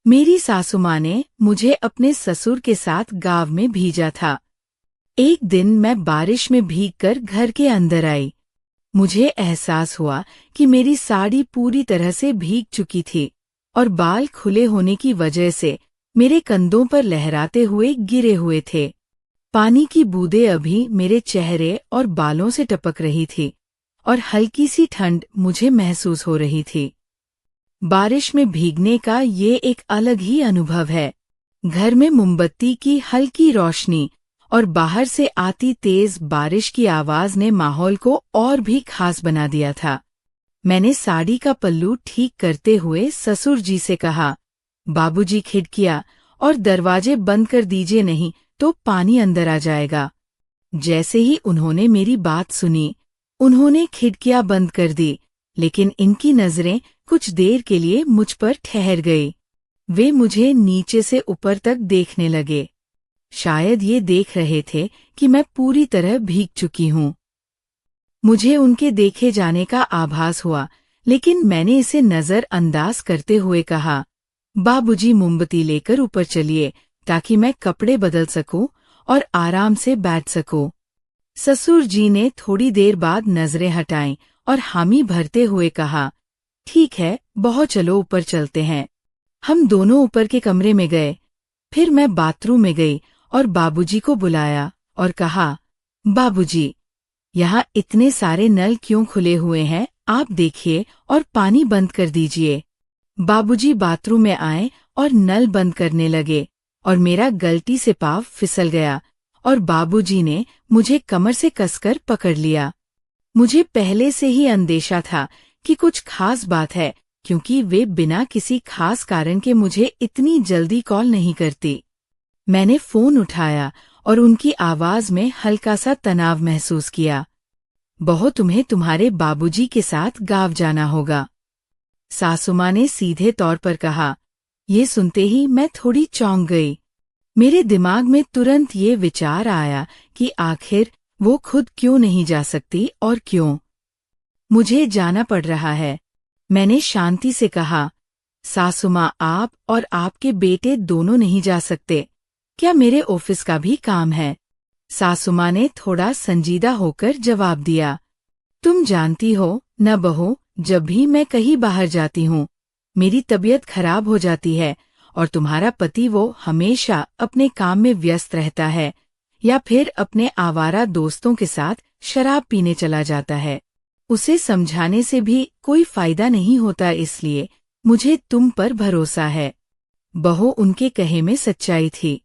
मेरी सासू माँ ने मुझे अपने ससुर के साथ गांव में भेजा था। एक दिन मैं बारिश में भीगकर घर के अंदर आई। मुझे एहसास हुआ कि मेरी साड़ी पूरी तरह से भीग चुकी थी और बाल खुले होने की वजह से मेरे कंधों पर लहराते हुए गिरे हुए थे। पानी की बूंदें अभी मेरे चेहरे और बालों से टपक रही थी और हल्की सी ठंड मुझे महसूस हो रही थी। बारिश में भीगने का ये एक अलग ही अनुभव है। घर में मोमबत्ती की हल्की रोशनी और बाहर से आती तेज बारिश की आवाज ने माहौल को और भी खास बना दिया था। मैंने साड़ी का पल्लू ठीक करते हुए ससुर जी से कहा, बाबूजी खिड़कियां और दरवाजे बंद कर दीजिए, नहीं तो पानी अंदर आ जाएगा। जैसे ही उन्होंने मेरी बात सुनी, उन्होंने खिड़कियां बंद कर दी, लेकिन इनकी नजरें कुछ देर के लिए मुझ पर ठहर गई। वे मुझे नीचे से ऊपर तक देखने लगे। शायद ये देख रहे थे कि मैं पूरी तरह भीग चुकी हूं। मुझे उनके देखे जाने का आभास हुआ, लेकिन मैंने इसे नजरअंदाज करते हुए कहा, बाबूजी मोमबत्ती लेकर ऊपर चलिए ताकि मैं कपड़े बदल सकूं और आराम से बैठ सकूं। ससुर जी ने थोड़ी देर बाद नजरें हटाईं और हामी भरते हुए कहा, ठीक है बहू, चलो ऊपर चलते हैं। हम दोनों ऊपर के कमरे में गए। फिर मैं बाथरूम में गई और बाबूजी को बुलाया और कहा, बाबूजी, यहाँ इतने सारे नल क्यों खुले हुए हैं? आप देखिए और पानी बंद कर दीजिए। बाबूजी बाथरूम में आए और नल बंद करने लगे और मेरा गलती से पाँव फिसल गया और बाबूजी ने मुझे कमर से कसकर पकड़ लिया। मुझे पहले से ही अंदेशा था कि कुछ खास बात है, क्योंकि वे बिना किसी खास कारण के मुझे इतनी जल्दी कॉल नहीं करती। मैंने फोन उठाया और उनकी आवाज में हल्का सा तनाव महसूस किया। बहू, तुम्हें तुम्हारे बाबूजी के साथ गांव जाना होगा, सासू माँ ने सीधे तौर पर कहा। ये सुनते ही मैं थोड़ी चौंक गई। मेरे दिमाग में तुरंत ये विचार आया कि आखिर वो खुद क्यों नहीं जा सकती और क्यों मुझे जाना पड़ रहा है। मैंने शांति से कहा, सासू माँ, आप और आपके बेटे दोनों नहीं जा सकते। क्या मेरे ऑफिस का भी काम है? सासू माँ ने थोड़ा संजीदा होकर जवाब दिया, तुम जानती हो न बहू, जब भी मैं कहीं बाहर जाती हूँ मेरी तबीयत खराब हो जाती है और तुम्हारा पति वो हमेशा अपने काम में व्यस्त रहता है या फिर अपने आवारा दोस्तों के साथ शराब पीने चला जाता है। उसे समझाने से भी कोई फायदा नहीं होता, इसलिए मुझे तुम पर भरोसा है। बहू, उनके कहे में सच्चाई थी।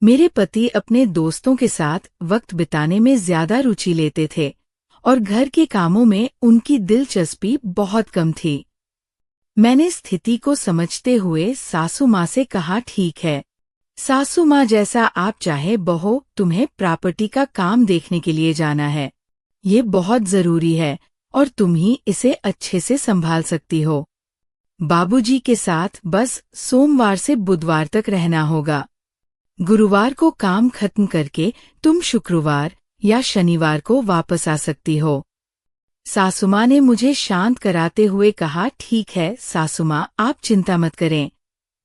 मेरे पति अपने दोस्तों के साथ वक्त बिताने में ज्यादा रुचि लेते थे और घर के कामों में उनकी दिलचस्पी बहुत कम थी। मैंने स्थिति को समझते हुए सासू माँ से कहा, ठीक है सासू माँ, जैसा आप चाहे। बहू, तुम्हें प्रॉपर्टी का काम देखने के लिए जाना है। ये बहुत जरूरी है और तुम ही इसे अच्छे से संभाल सकती हो। बाबूजी के साथ बस सोमवार से बुधवार तक रहना होगा। गुरुवार को काम खत्म करके तुम शुक्रवार या शनिवार को वापस आ सकती हो। सासू माँ ने मुझे शांत कराते हुए कहा, ठीक है सासू माँ, आप चिंता मत करें,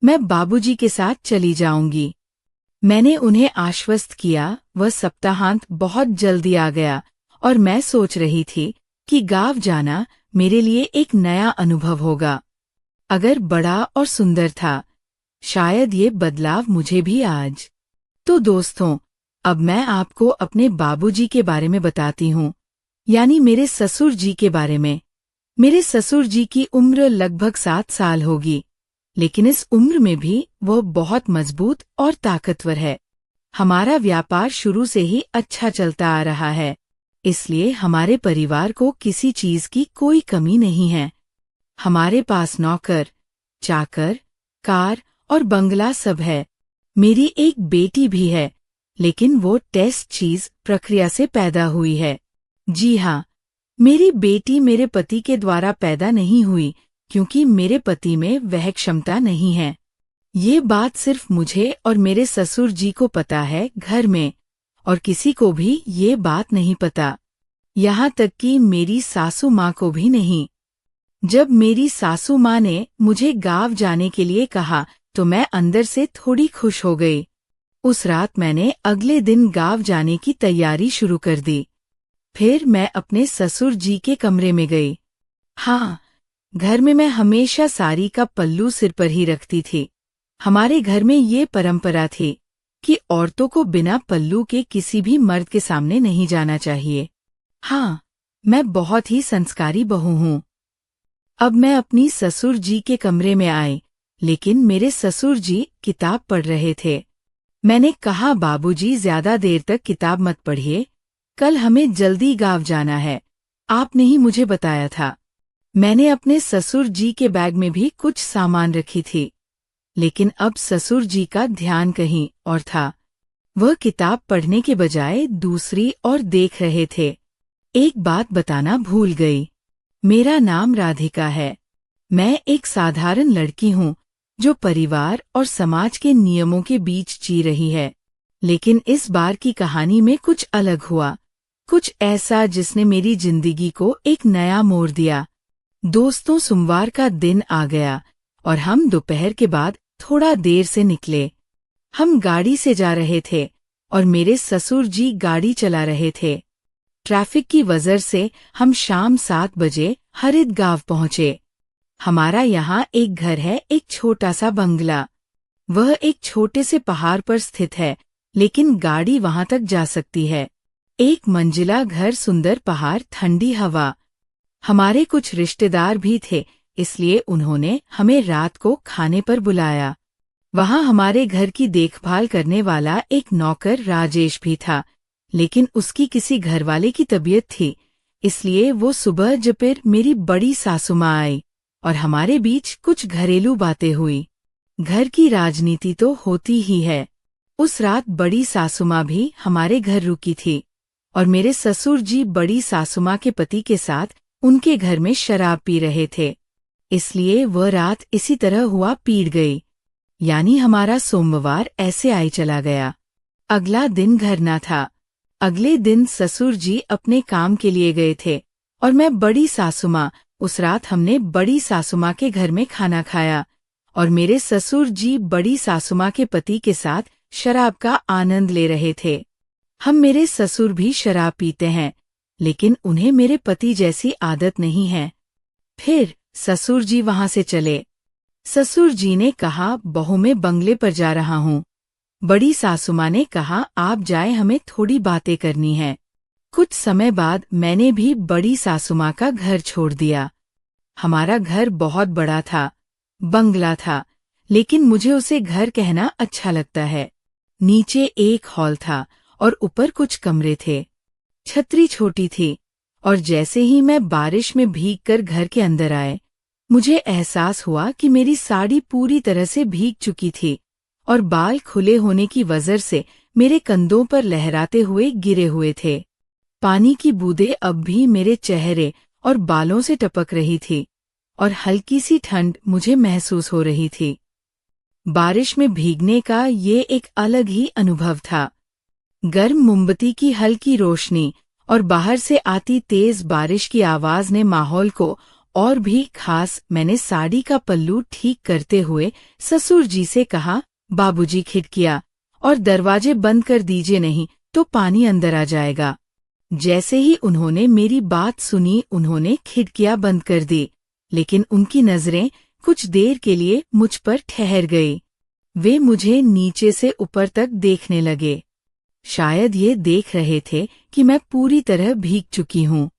मैं बाबूजी के साथ चली जाऊंगी। मैंने उन्हें आश्वस्त किया। वह सप्ताहांत बहुत जल्दी आ गया और मैं सोच रही थी कि गांव जाना मेरे लिए एक नया अनुभव होगा। अगर बड़ा और सुंदर था, शायद ये बदलाव मुझे भी आज। तो दोस्तों, अब मैं आपको अपने बाबूजी के बारे में बताती हूँ, यानी मेरे ससुर जी के बारे में। मेरे ससुर जी की उम्र लगभग 7 साल होगी, लेकिन इस उम्र में भी वह बहुत मजबूत और ताकतवर है। हमारा व्यापार शुरू से ही अच्छा चलता आ रहा है, इसलिए हमारे परिवार को किसी चीज की कोई कमी नहीं है। हमारे पास नौकर, चाकर, कार और बंगला सब है। मेरी एक बेटी भी है, लेकिन वो टेस्ट चीज प्रक्रिया से पैदा हुई है। जी हाँ, मेरी बेटी मेरे पति के द्वारा पैदा नहीं हुई, क्योंकि मेरे पति में वह क्षमता नहीं है। ये बात सिर्फ मुझे और मेरे ससुर जी को पता है घर में, और किसी को भी ये बात नहीं पता, यहाँ तक कि मेरी सासू माँ को भी नहीं। जब मेरी सासू माँ ने मुझे गांव जाने के लिए कहा तो मैं अंदर से थोड़ी खुश हो गई। उस रात मैंने अगले दिन गाँव जाने की तैयारी शुरू कर दी। फिर मैं अपने ससुर जी के कमरे में गई। हाँ, घर में मैं हमेशा साड़ी का पल्लू सिर पर ही रखती थी। हमारे घर में ये परंपरा थी कि औरतों को बिना पल्लू के किसी भी मर्द के सामने नहीं जाना चाहिए। हाँ, मैं बहुत ही संस्कारी बहू हूँ। अब मैं अपनी ससुर जी के कमरे में आई, लेकिन मेरे ससुर जी किताब पढ़ रहे थे। मैंने कहा, बाबूजी, ज्यादा देर तक किताब मत पढ़िए, कल हमें जल्दी गाँव जाना है। आपने ही मुझे बताया था। मैंने अपने ससुर जी के बैग में भी कुछ सामान रखी थी, लेकिन अब ससुर जी का ध्यान कहीं और था। वह किताब पढ़ने के बजाय दूसरी ओर देख रहे थे। एक बात बताना भूल गई। मेरा नाम राधिका है। मैं एक साधारण लड़की हूँ जो परिवार और समाज के नियमों के बीच जी रही है। लेकिन इस बार की कहानी में कुछ अलग हुआ, कुछ ऐसा जिसने मेरी जिंदगी को एक नया मोड़ दिया। दोस्तों, सोमवार का दिन आ गया और हम दोपहर के बाद थोड़ा देर से निकले। हम गाड़ी से जा रहे थे और मेरे ससुर जी गाड़ी चला रहे थे। ट्रैफिक की वजह से हम शाम 7 बजे हरिदगांव पहुंचे। हमारा यहाँ एक घर है, एक छोटा सा बंगला। वह एक छोटे से पहाड़ पर स्थित है, लेकिन गाड़ी वहां तक जा सकती है। एक मंजिला घर, सुंदर पहाड़, ठंडी हवा। हमारे कुछ रिश्तेदार भी थे, इसलिए उन्होंने हमें रात को खाने पर बुलाया। वहां हमारे घर की देखभाल करने वाला एक नौकर राजेश भी था, लेकिन उसकी किसी घरवाले की तबीयत थी, इसलिए वो सुबह जपीर मेरी बड़ी सासू माँ आई और हमारे बीच कुछ घरेलू बातें हुई। घर की राजनीति तो होती ही है। उस रात बड़ी सासू माँ भी हमारे घर रुकी थी और मेरे ससुर जी बड़ी सासू माँ के पति के साथ उनके घर में शराब पी रहे थे, इसलिए वह रात इसी तरह हुआ पीट गई। यानी हमारा सोमवार ऐसे आई चला गया। अगला दिन घर ना था। अगले दिन ससुर जी अपने काम के लिए गए थे और मैं बड़ी सासू माँ। उस रात हमने बड़ी सासू माँ के घर में खाना खाया और मेरे ससुर जी बड़ी सासू माँ के पति के साथ शराब का आनंद ले रहे थे। मेरे ससुर भी शराब पीते हैं, लेकिन उन्हें मेरे पति जैसी आदत नहीं है। फिर ससुर जी वहां से चले। ससुर जी ने कहा, बहू, मैं बंगले पर जा रहा हूँ। बड़ी सासू माँ ने कहा, आप जाए, हमें थोड़ी बातें करनी है। कुछ समय बाद मैंने भी बड़ी सासू माँ का घर छोड़ दिया। हमारा घर बहुत बड़ा था, बंगला था, लेकिन मुझे उसे घर कहना अच्छा लगता है। नीचे एक हॉल था और ऊपर कुछ कमरे थे। छतरी छोटी थी और जैसे ही मैं बारिश में भीगकर घर के अंदर आए, मुझे एहसास हुआ कि मेरी साड़ी पूरी तरह से भीग चुकी थी और बाल खुले होने की वजह से मेरे कंधों पर लहराते हुए गिरे हुए थे। पानी की बूंदें अब भी मेरे चेहरे और बालों से टपक रही थी और हल्की सी ठंड मुझे महसूस हो रही थी। बारिश में भीगने का ये एक अलग ही अनुभव था। गर्म मोमबत्ती की हल्की रोशनी और बाहर से आती तेज बारिश की आवाज ने माहौल को और भी खास। मैंने साड़ी का पल्लू ठीक करते हुए ससुर जी से कहा, बाबूजी, खिड़कियां और दरवाजे बंद कर दीजिए, नहीं तो पानी अंदर आ जाएगा। जैसे ही उन्होंने मेरी बात सुनी, उन्होंने खिड़कियां बंद कर दी, लेकिन उनकी नजरें कुछ देर के लिए मुझ पर ठहर गई। वे मुझे नीचे से ऊपर तक देखने लगे। शायद ये देख रहे थे कि मैं पूरी तरह भीग चुकी हूँ।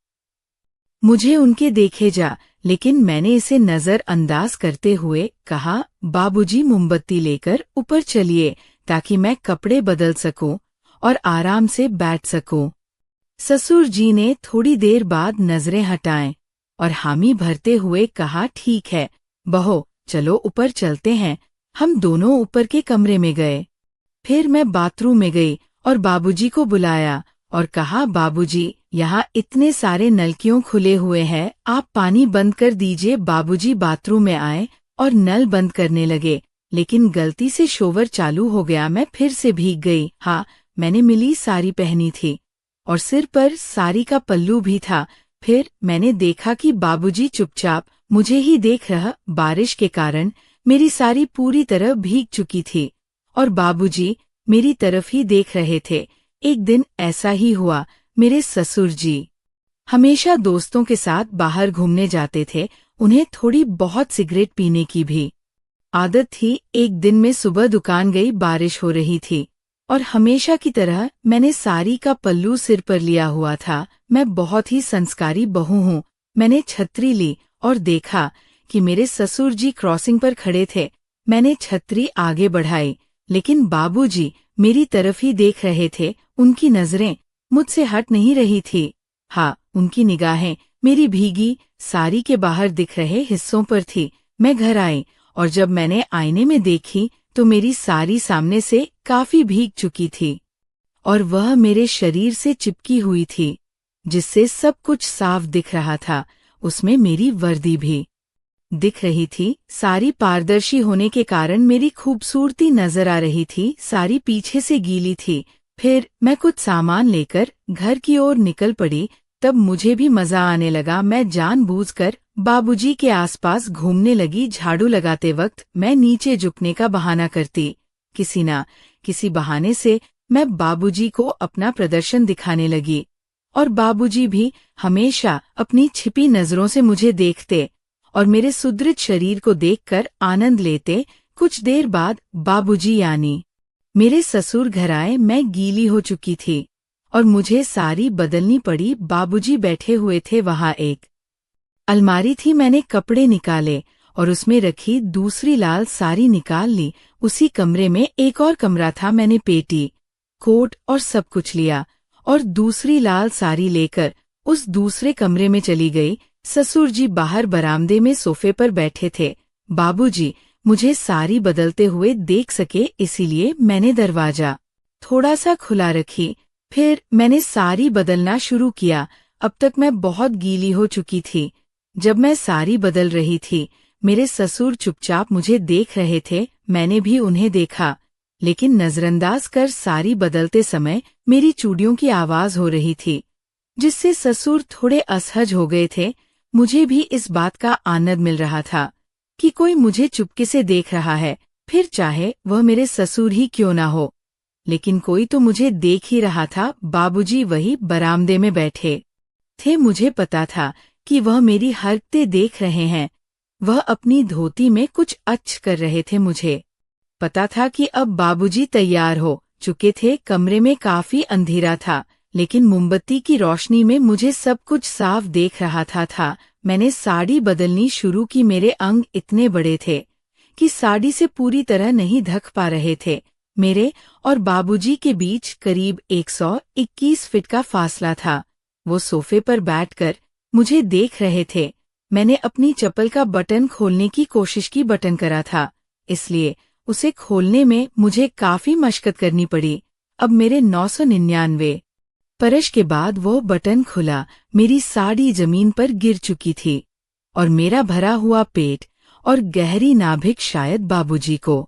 मुझे उनके देखे जा, लेकिन मैंने इसे नजरअंदाज करते हुए कहा, बाबूजी, मोमबत्ती लेकर ऊपर चलिए ताकि मैं कपड़े बदल सकूं और आराम से बैठ सकूं। ससुर जी ने थोड़ी देर बाद नजरें हटाएं और हामी भरते हुए कहा, ठीक है बहू, चलो ऊपर चलते हैं। हम दोनों ऊपर के कमरे में गए। फिर मैं बाथरूम में गई और बाबूजी को बुलाया और कहा, बाबूजी, यहाँ इतने सारे नल क्यों खुले हुए हैं, आप पानी बंद कर दीजिए। बाबूजी बाथरूम में आए और नल बंद करने लगे, लेकिन गलती से शोवर चालू हो गया। मैं फिर से भीग गई। हाँ, मैंने मिली साड़ी पहनी थी और सिर पर साड़ी का पल्लू भी था। फिर मैंने देखा कि बाबूजी चुपचाप मुझे ही देख रहा। बारिश के कारण मेरी साड़ी पूरी तरह भीग चुकी थी और बाबूजी मेरी तरफ ही देख रहे थे। एक दिन ऐसा ही हुआ। मेरे ससुर जी हमेशा दोस्तों के साथ बाहर घूमने जाते थे। उन्हें थोड़ी बहुत सिगरेट पीने की भी आदत थी। एक दिन मैं सुबह दुकान गई, बारिश हो रही थी और हमेशा की तरह मैंने साड़ी का पल्लू सिर पर लिया हुआ था। मैं बहुत ही संस्कारी बहू हूँ। मैंने छतरी ली और देखा कि मेरे ससुर जी क्रॉसिंग पर खड़े थे। मैंने छतरी आगे बढ़ाई, लेकिन बाबूजी मेरी तरफ ही देख रहे थे। उनकी नजरें मुझसे हट नहीं रही थी। हाँ, उनकी निगाहें मेरी भीगी साड़ी के बाहर दिख रहे हिस्सों पर थी। मैं घर आई और जब मैंने आईने में देखी तो मेरी साड़ी सामने से काफी भीग चुकी थी और वह मेरे शरीर से चिपकी हुई थी, जिससे सब कुछ साफ दिख रहा था। उसमें मेरी वर्दी भी दिख रही थी। साड़ी पारदर्शी होने के कारण मेरी खूबसूरती नजर आ रही थी। साड़ी पीछे से गीली थी। फिर मैं कुछ सामान लेकर घर की ओर निकल पड़ी। तब मुझे भी मजा आने लगा। मैं जानबूझकर बाबूजी के आसपास घूमने लगी। झाड़ू लगाते वक्त मैं नीचे झुकने का बहाना करती। किसी ना किसी बहाने से मैं बाबूजी को अपना प्रदर्शन दिखाने लगी और बाबूजी भी हमेशा अपनी छिपी नजरों से मुझे देखते और मेरे सुदृढ़ शरीर को देखकर आनंद लेते। कुछ देर बाद बाबूजी यानी मेरे ससुर घर आए। मैं गीली हो चुकी थी और मुझे साड़ी बदलनी पड़ी। बाबूजी बैठे हुए थे। वहां एक अलमारी थी। मैंने कपड़े निकाले और उसमें रखी दूसरी लाल साड़ी निकाल ली। उसी कमरे में एक और कमरा था। मैंने पेटी, कोट और सब कुछ लिया और दूसरी लाल साड़ी लेकर उस दूसरे कमरे में चली गई। ससुर जी बाहर बरामदे में सोफे पर बैठे थे। बाबूजी मुझे साड़ी बदलते हुए देख सके, इसीलिए मैंने दरवाजा थोड़ा सा खुला रखी। फिर मैंने साड़ी बदलना शुरू किया। अब तक मैं बहुत गीली हो चुकी थी। जब मैं साड़ी बदल रही थी, मेरे ससुर चुपचाप मुझे देख रहे थे। मैंने भी उन्हें देखा, लेकिन नजरअंदाज कर साड़ी बदलते समय मेरी चूड़ियों की आवाज हो रही थी, जिससे ससुर थोड़े असहज हो गए थे। मुझे भी इस बात का आनंद मिल रहा था कि कोई मुझे चुपके से देख रहा है, फिर चाहे वह मेरे ससुर ही क्यों ना हो, लेकिन कोई तो मुझे देख ही रहा था। बाबूजी वही बरामदे में बैठे थे। मुझे पता था कि वह मेरी हरकतें देख रहे हैं। वह अपनी धोती में कुछ अच कर रहे थे। मुझे पता था कि अब बाबूजी तैयार हो चुके थे। कमरे में काफी अंधेरा था, लेकिन मोमबत्ती की रोशनी में मुझे सब कुछ साफ देख रहा था। मैंने साड़ी बदलनी शुरू की। मेरे अंग इतने बड़े थे कि साड़ी से पूरी तरह नहीं ढक पा रहे थे। मेरे और बाबूजी के बीच करीब 121 फीट का फासला था। वो सोफे पर बैठकर मुझे देख रहे थे। मैंने अपनी चप्पल का बटन खोलने की कोशिश की। बटन करा था, इसलिए उसे खोलने में मुझे काफी मशक्कत करनी पड़ी। अब मेरे 999 परश के बाद वो बटन खुला। मेरी साड़ी जमीन पर गिर चुकी थी और मेरा भरा हुआ पेट और गहरी नाभिक शायद बाबूजी को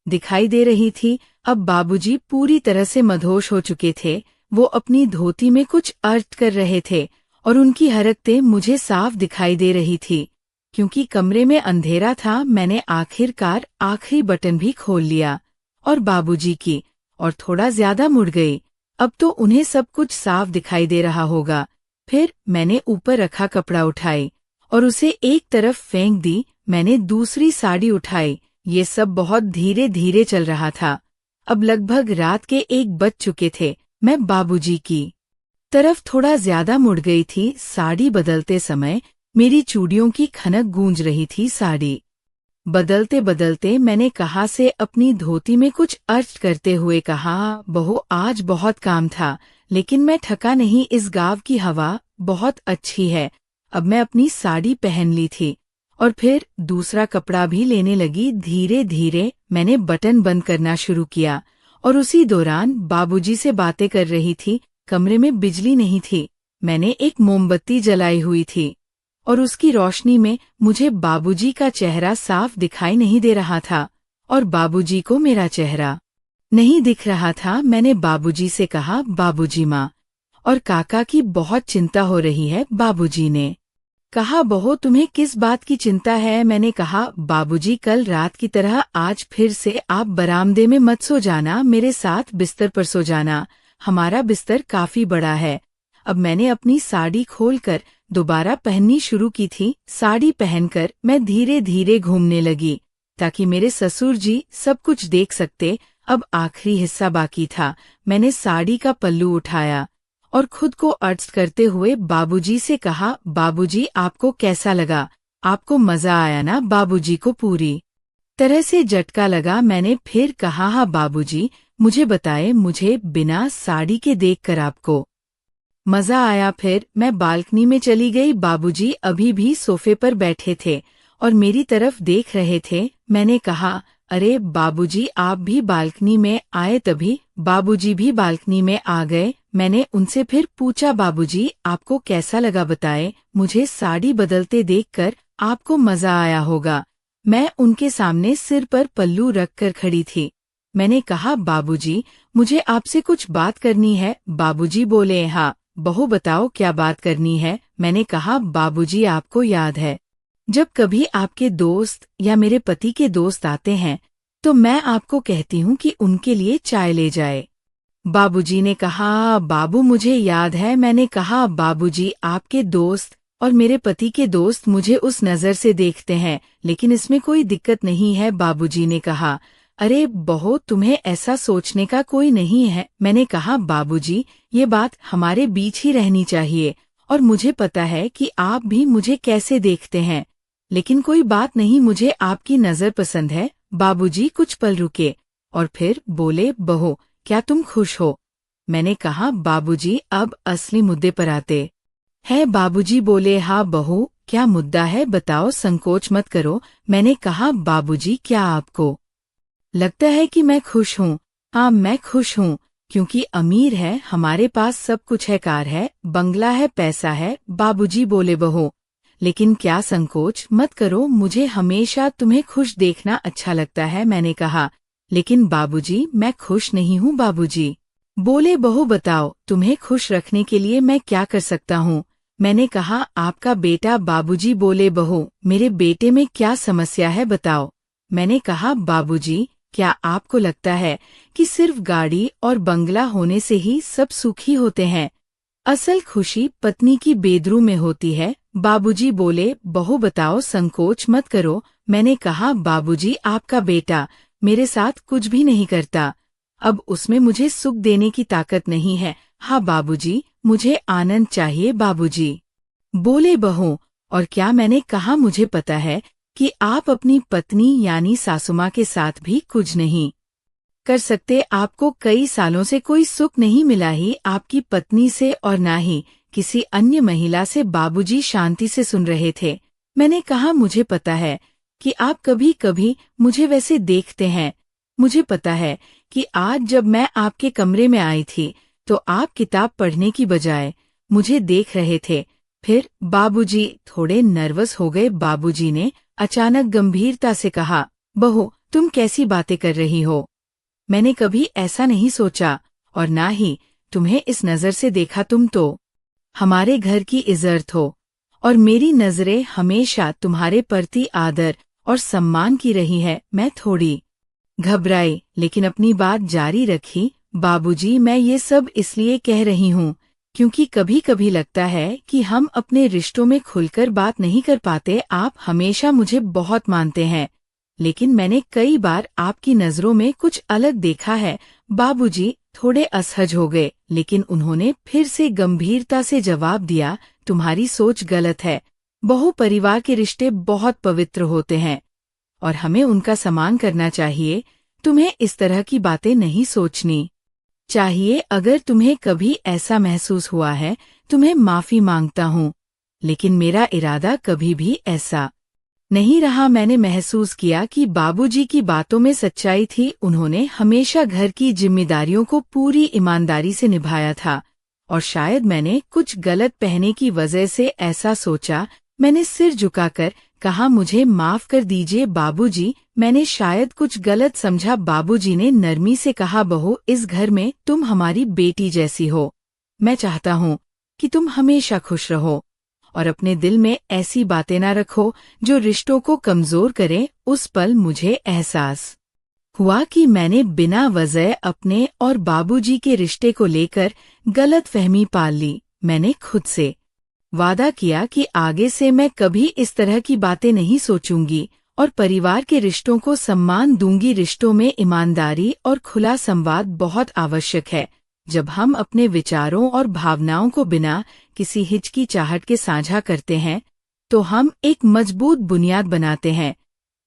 दिखाई दे रही थी। अब बाबूजी पूरी तरह से मदहोश हो चुके थे। वो अपनी धोती में कुछ अर्थ कर रहे थे और उनकी हरकतें मुझे साफ दिखाई दे रही थी। क्योंकि कमरे में अंधेरा था, मैंने आखिरकार आखिरी बटन भी खोल लिया और बाबूजी की और थोड़ा ज्यादा मुड़ गई। अब तो उन्हें सब कुछ साफ दिखाई दे रहा होगा। फिर मैंने ऊपर रखा कपड़ा उठाई और उसे एक तरफ फेंक दी। मैंने दूसरी साड़ी उठाई। ये सब बहुत धीरे धीरे चल रहा था। अब लगभग रात के 1 बज चुके थे। मैं बाबूजी की तरफ थोड़ा ज्यादा मुड़ गई थी। साड़ी बदलते समय मेरी चूड़ियों की खनक गूंज रही थी। साड़ी बदलते बदलते मैंने कहा से अपनी धोती में कुछ अर्थ करते हुए कहा, बहू आज बहुत काम था, लेकिन मैं थका नहीं। इस गांव की हवा बहुत अच्छी है। अब मैं अपनी साड़ी पहन ली थी और फिर दूसरा कपड़ा भी लेने लगी। धीरे धीरे मैंने बटन बंद करना शुरू किया और उसी दौरान बाबूजी से बातें कर रही थी। कमरे में बिजली नहीं थी। मैंने एक मोमबत्ती जलाई हुई थी और उसकी रोशनी में मुझे बाबूजी का चेहरा साफ दिखाई नहीं दे रहा था और बाबूजी को मेरा चेहरा नहीं दिख रहा था। मैंने बाबूजी से कहा, बाबूजी माँ और काका की बहुत चिंता हो रही है। बाबूजी ने कहा, बहू तुम्हें किस बात की चिंता है? मैंने कहा, बाबूजी कल रात की तरह आज फिर से आप बरामदे में मत सो जाना, मेरे साथ बिस्तर पर सो जाना। हमारा बिस्तर काफी बड़ा है। अब मैंने अपनी साड़ी खोलकर दोबारा पहननी शुरू की थी। साड़ी पहनकर मैं धीरे धीरे घूमने लगी ताकि मेरे ससुर जी सब कुछ देख सकते। अब आखिरी हिस्सा बाकी था। मैंने साड़ी का पल्लू उठाया और खुद को अर्ज करते हुए बाबूजी से कहा, बाबूजी आपको कैसा लगा? आपको मजा आया ना? बाबूजी को पूरी तरह से झटका लगा। मैंने फिर कहा, हाँ बाबूजी, मुझे बताए, मुझे बिना साड़ी के देखकर आपको मजा आया। फिर मैं बालकनी में चली गई। बाबूजी अभी भी सोफे पर बैठे थे और मेरी तरफ देख रहे थे। मैंने कहा, अरे बाबूजी आप भी बालकनी में आए? तभी बाबूजी भी बालकनी में आ गए। मैंने उनसे फिर पूछा, बाबूजी आपको कैसा लगा? बताए, मुझे साड़ी बदलते देखकर आपको मजा आया होगा। मैं उनके सामने सिर पर पल्लू रखकर खड़ी थी। मैंने कहा, बाबूजी मुझे आपसे कुछ बात करनी है। बाबूजी बोले, हाँ बहू बताओ क्या बात करनी है? मैंने कहा, बाबूजी आपको याद है जब कभी आपके दोस्त या मेरे पति के दोस्त आते हैं तो मैं आपको कहती हूँ कि उनके लिए चाय ले जाए। बाबूजी ने कहा, बाबू मुझे याद है। मैंने कहा, बाबूजी आपके दोस्त और मेरे पति के दोस्त मुझे उस नज़र से देखते हैं, लेकिन इसमें कोई दिक्कत नहीं है। बाबूजी ने कहा, अरे बहू तुम्हें ऐसा सोचने का कोई नहीं है। मैंने कहा, बाबूजी ये बात हमारे बीच ही रहनी चाहिए और मुझे पता है कि आप भी मुझे कैसे देखते हैं, लेकिन कोई बात नहीं, मुझे आपकी नज़र पसंद है। बाबूजी कुछ पल रुके और फिर बोले, बहू क्या तुम खुश हो? मैंने कहा, बाबूजी अब असली मुद्दे पर आते हैं। बाबूजी बोले, हाँ बहू क्या मुद्दा है बताओ, संकोच मत करो। मैंने कहा, बाबूजी क्या आपको लगता है कि मैं खुश हूँ? हाँ मैं खुश हूँ, क्योंकि अमीर है, हमारे पास सब कुछ है, कार है, बंगला है, पैसा है। बाबूजी बोले, बहू लेकिन क्या संकोच मत करो, मुझे हमेशा तुम्हें खुश देखना अच्छा लगता है। मैंने कहा, लेकिन बाबूजी मैं खुश नहीं हूँ। बाबूजी बोले, बहू बताओ तुम्हें खुश रखने के लिए मैं क्या कर सकता हूँ? मैंने कहा, आपका बेटा। बाबूजी बोले, बहू मेरे बेटे में क्या समस्या है बताओ? मैंने कहा, बाबूजी क्या आपको लगता है कि सिर्फ गाड़ी और बंगला होने से ही सब सुखी होते हैं? असल खुशी पत्नी की बेदरू में होती है। बाबूजी बोले, बहू बताओ संकोच मत करो। मैंने कहा, बाबूजी आपका बेटा मेरे साथ कुछ भी नहीं करता, अब उसमें मुझे सुख देने की ताकत नहीं है। हाँ बाबूजी मुझे आनंद चाहिए। बाबूजी बोले, बहू और क्या? मैंने कहा, मुझे पता है कि आप अपनी पत्नी यानी सासुमाँ के साथ भी कुछ नहीं कर सकते, आपको कई सालों से कोई सुख नहीं मिला ही आपकी पत्नी से और ना ही किसी अन्य महिला से। बाबूजी शांति से सुन रहे थे। मैंने कहा, मुझे पता है कि आप कभी कभी मुझे वैसे देखते हैं। मुझे पता है कि आज जब मैं आपके कमरे में आई थी तो आप किताब पढ़ने की बजाय मुझे देख रहे थे। फिर बाबूजी थोड़े नर्वस हो गए। बाबूजी ने अचानक गंभीरता से कहा, बहू तुम कैसी बातें कर रही हो? मैंने कभी ऐसा नहीं सोचा और ना ही तुम्हें इस नज़र से देखा। तुम तो हमारे घर की इज्जत हो और मेरी नजरें हमेशा तुम्हारे प्रति आदर और सम्मान की रही है। मैं थोड़ी घबराई लेकिन अपनी बात जारी रखी। बाबूजी मैं ये सब इसलिए कह रही हूँ क्योंकि कभी कभी लगता है कि हम अपने रिश्तों में खुलकर बात नहीं कर पाते। आप हमेशा मुझे बहुत मानते हैं, लेकिन मैंने कई बार आपकी नजरों में कुछ अलग देखा है। बाबूजी थोड़े असहज हो गए, लेकिन उन्होंने फिर से गंभीरता से जवाब दिया, तुम्हारी सोच गलत है। बहु परिवार के रिश्ते बहुत पवित्र होते हैं और हमें उनका सम्मान करना चाहिए। तुम्हें इस तरह की बातें नहीं सोचनी चाहिए। अगर तुम्हें कभी ऐसा महसूस हुआ है, तुम्हें माफी मांगता हूँ, लेकिन मेरा इरादा कभी भी ऐसा नहीं रहा। मैंने महसूस किया कि बाबूजी की बातों में सच्चाई थी। उन्होंने हमेशा घर की जिम्मेदारियों को पूरी ईमानदारी से निभाया था और शायद मैंने कुछ गलत कहने की वजह से ऐसा सोचा। मैंने सिर झुकाकर कहा, मुझे माफ कर दीजिए बाबूजी, मैंने शायद कुछ गलत समझा। बाबूजी ने नरमी से कहा, बहू इस घर में तुम हमारी बेटी जैसी हो। मैं चाहता हूँ कि तुम हमेशा खुश रहो और अपने दिल में ऐसी बातें न रखो जो रिश्तों को कमजोर करें। उस पल मुझे एहसास हुआ कि मैंने बिना वजह अपने और बाबूजी के रिश्ते को लेकर गलत फहमी पाल ली। मैंने खुद से वादा किया कि आगे से मैं कभी इस तरह की बातें नहीं सोचूंगी और परिवार के रिश्तों को सम्मान दूंगी। रिश्तों में ईमानदारी और खुला संवाद बहुत आवश्यक है। जब हम अपने विचारों और भावनाओं को बिना किसी हिचकिचाहट के साझा करते हैं तो हम एक मजबूत बुनियाद बनाते हैं।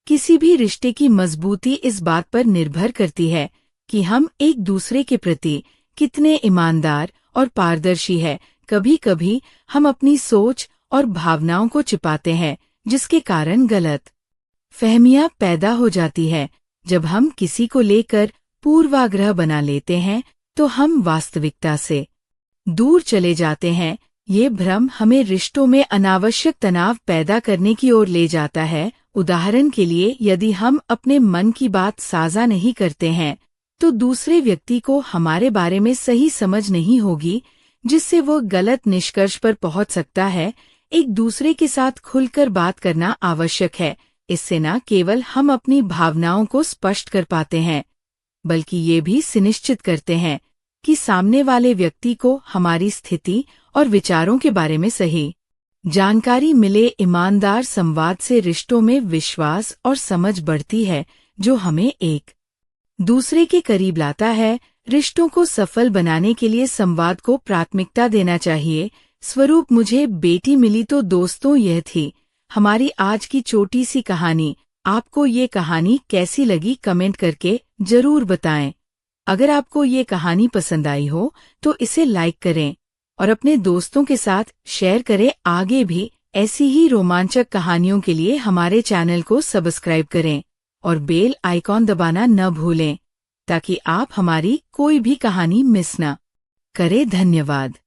किसी भी रिश्ते की मजबूती इस बात पर निर्भर करती है कि हम एक दूसरे के प्रति कितने ईमानदार और पारदर्शी है। कभी कभी हम अपनी सोच और भावनाओं को छिपाते हैं, जिसके कारण गलत फहमियां पैदा हो जाती है। जब हम किसी को लेकर पूर्वाग्रह बना लेते हैं तो हम वास्तविकता से दूर चले जाते हैं। ये भ्रम हमें रिश्तों में अनावश्यक तनाव पैदा करने की ओर ले जाता है। उदाहरण के लिए, यदि हम अपने मन की बात साझा नहीं करते हैं तो दूसरे व्यक्ति को हमारे बारे में सही समझ नहीं होगी, जिससे वो गलत निष्कर्ष पर पहुंच सकता है। एक दूसरे के साथ खुलकर बात करना आवश्यक है। इससे न केवल हम अपनी भावनाओं को स्पष्ट कर पाते हैं, बल्कि ये भी सुनिश्चित करते हैं कि सामने वाले व्यक्ति को हमारी स्थिति और विचारों के बारे में सही जानकारी मिले। ईमानदार संवाद से रिश्तों में विश्वास और समझ बढ़ती है, जो हमें एक दूसरे के करीब लाता है। रिश्तों को सफल बनाने के लिए संवाद को प्राथमिकता देना चाहिए। स्वरूप, मुझे बेटी मिली। तो दोस्तों, यह थी हमारी आज की छोटी सी कहानी। आपको ये कहानी कैसी लगी कमेंट करके जरूर बताएं। अगर आपको ये कहानी पसंद आई हो तो इसे लाइक करें और अपने दोस्तों के साथ शेयर करें। आगे भी ऐसी ही रोमांचक कहानियों के लिए हमारे चैनल को सब्सक्राइब करें और बेल आइकॉन दबाना न भूलें, ताकि आप हमारी कोई भी कहानी मिस न करें। धन्यवाद।